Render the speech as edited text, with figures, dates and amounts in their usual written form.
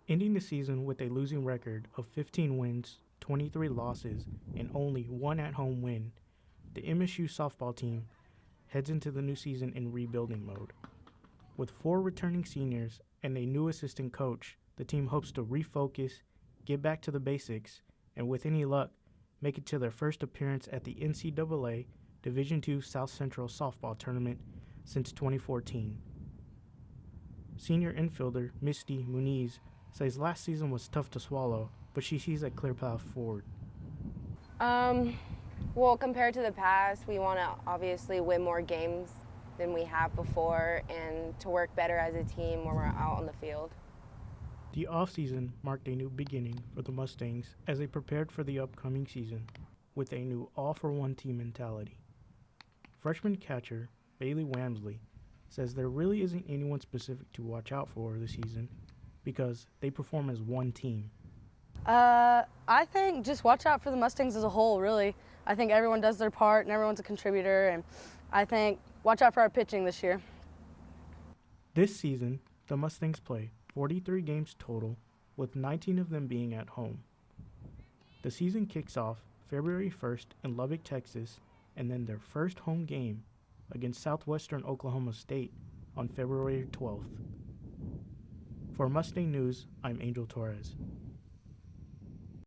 Ending the season with a losing record of 15 wins, 23 losses, and only one at-home win, the MSU softball team heads into the new season in rebuilding mode. With 4 returning seniors and a new assistant coach, the team hopes to refocus, get back to the basics, and with any luck, make it to their first appearance at the NCAA Division II South Central softball tournament since 2014. Senior infielder Misty Muniz says last season was tough to swallow, but she sees a clear path forward. Well, compared to the past, we want to obviously win more games than we have before and to work better as a team when we're out on the field. The offseason marked a new beginning for the Mustangs as they prepared for the upcoming season with a new all-for-one team mentality. Freshman catcher Bailey Wamsley says there really isn't anyone specific to watch out for this season because they perform as one team. I think just watch out for the Mustangs as a whole, really. I think everyone does their part and everyone's a contributor, and I think watch out for our pitching this year. This season, the Mustangs play 43 games total, with 19 of them being at home. The season kicks off February 1st in Lubbock, Texas, and then their first home game against Southwestern Oklahoma State on February 12th. For Mustang News, I'm Angel Torres.